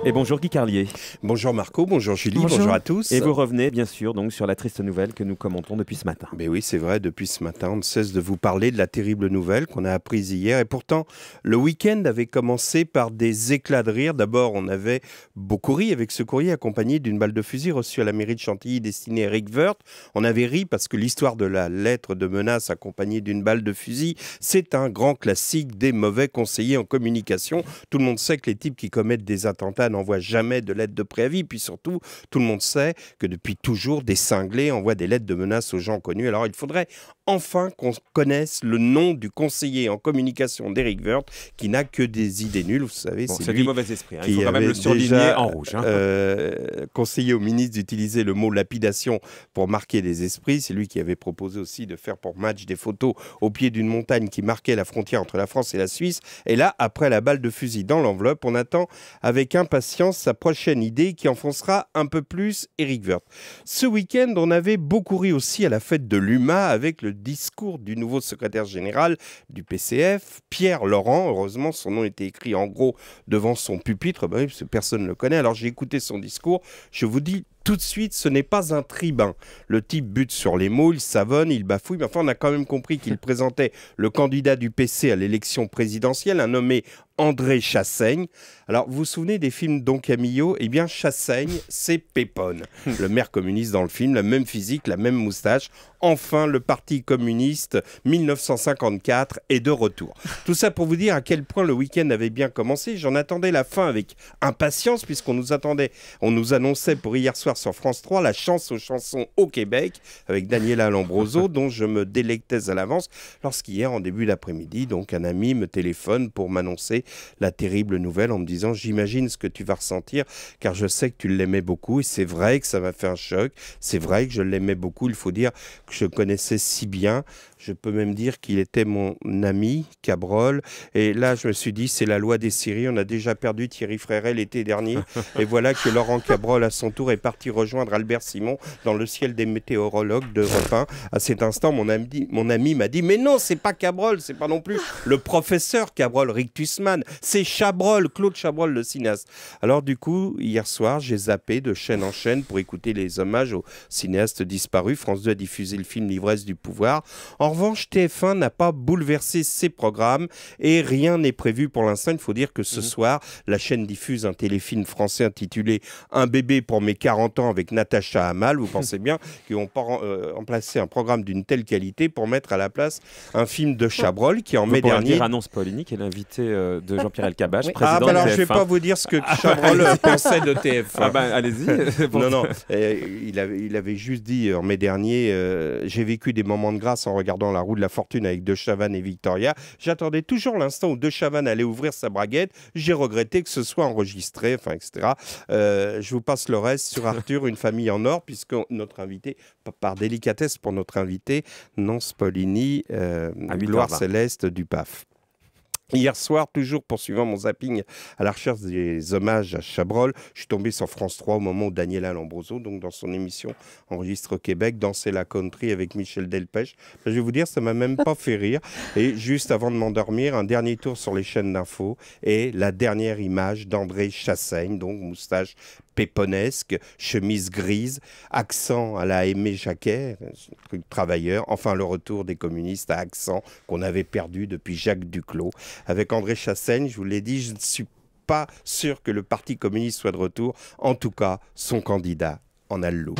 Et bonjour Guy Carlier. Bonjour Marco, bonjour Julie, bonjour à tous. Et vous revenez bien sûr donc sur la triste nouvelle que nous commentons depuis ce matin. Mais oui, c'est vrai, depuis ce matin, on ne cesse de vous parler de la terrible nouvelle qu'on a apprise hier. Et pourtant, le week-end avait commencé par des éclats de rire. D'abord, on avait beaucoup ri avec ce courrier accompagné d'une balle de fusil reçue à la mairie de Chantilly destinée à Éric Woerth. On avait ri parce que l'histoire de la lettre de menace accompagnée d'une balle de fusil, c'est un grand classique des mauvais conseillers en communication. Tout le monde sait que les types qui commettent des attentats n'envoient jamais de lettres de préavis. Puis surtout, tout le monde sait que depuis toujours, des cinglés envoient des lettres de menace aux gens connus. Alors il faudrait enfin qu'on connaisse le nom du conseiller en communication d'Éric Woerth qui n'a que des idées nulles. Vous savez, bon, c'est du mauvais esprit. Il faut quand même le surligner déjà, en rouge. Conseiller au ministre d'utiliser le mot lapidation pour marquer des esprits. C'est lui qui avait proposé aussi de faire pour Match des photos au pied d'une montagne qui marquait la frontière entre la France et la Suisse. Et là, après la balle de fusil dans l'enveloppe, on attend avec impatience sa prochaine idée qui enfoncera un peu plus Éric Woerth. Ce week-end, on avait beaucoup ri aussi à la fête de l'UMA avec le discours du nouveau secrétaire général du PCF, Pierre Laurent. Heureusement, son nom était écrit en gros devant son pupitre, oui, parce que personne ne le connaît. Alors j'ai écouté son discours, je vous dis tout de suite, ce n'est pas un tribun. Le type bute sur les mots, il savonne, il bafouille, mais enfin on a quand même compris qu'il présentait le candidat du PC à l'élection présidentielle, un nommé André Chassaigne. Alors, vous vous souvenez des films Don Camillo? Eh bien, Chassaigne, c'est Pépone. Le maire communiste dans le film, la même physique, la même moustache. Enfin, le Parti communiste 1954 est de retour. Tout ça pour vous dire à quel point le week-end avait bien commencé. J'en attendais la fin avec impatience, puisqu'on nous attendait, on nous annonçait pour hier soir sur France 3 la chance aux chansons au Québec, avec Daniela Lombroso, dont je me délectais à l'avance, lorsqu'hier, en début d'après-midi, donc un ami me téléphone pour m'annoncer la terrible nouvelle en me disant « J'imagine ce que tu vas ressentir, car je sais que tu l'aimais beaucoup. » Et c'est vrai que ça m'a fait un choc. C'est vrai que je l'aimais beaucoup. Il faut dire que je connaissais si bien. Je peux même dire qu'il était mon ami, Cabrol. Et là, je me suis dit, c'est la loi des séries. On a déjà perdu Thierry Fréret l'été dernier. Et voilà que Laurent Cabrol, à son tour, est parti rejoindre Albert Simon dans le ciel des météorologues d'Europe 1. À cet instant, mon ami m'a dit, mais non, c'est pas Cabrol, c'est pas non plus le professeur Cabrol, Rictusman. C'est Chabrol, Claude Chabrol, le cinéaste. Alors du coup, hier soir, j'ai zappé de chaîne en chaîne pour écouter les hommages aux cinéastes disparus. France 2 a diffusé le film L'ivresse du pouvoir. En revanche, TF1 n'a pas bouleversé ses programmes et rien n'est prévu pour l'instant. Il faut dire que ce soir, la chaîne diffuse un téléfilm français intitulé « Un bébé pour mes 40 ans » avec Natacha Hamel. Vous pensez bien qu'ils ont remplacé un programme d'une telle qualité pour mettre à la place un film de Chabrol qui en mai dernier... Dire Annonce Paulini, qui est l'invité de Jean-Pierre Elkabbach, oui. président de TF1. Alors je ne vais pas vous dire ce que Chabrol pensait de TF1. Allez-y. Non. Il avait juste dit en mai dernier j'ai vécu des moments de grâce en regardant La Roue de la Fortune avec De Chavannes et Victoria. J'attendais toujours l'instant où De Chavannes allait ouvrir sa braguette. J'ai regretté que ce soit enregistré, etc. Je vous passe le reste sur Arthur, une famille en or, puisque notre invité, par délicatesse pour notre invité, Nance Paulini, gloire céleste du PAF. Hier soir, toujours poursuivant mon zapping à la recherche des hommages à Chabrol, je suis tombé sur France 3 au moment où Daniela Lombroso, donc dans son émission Enregistre au Québec, dansait la country avec Michel Delpech. Je vais vous dire, ça m'a même pas fait rire. Et juste avant de m'endormir, un dernier tour sur les chaînes d'infos et la dernière image d'André Chassaigne, donc moustache péponesque, chemise grise, accent à la Aimé Jacquet, truc travailleur, enfin le retour des communistes à accent qu'on avait perdu depuis Jacques Duclos. Avec André Chassaigne, je vous l'ai dit, je ne suis pas sûr que le Parti communiste soit de retour. En tout cas, son candidat en a le look.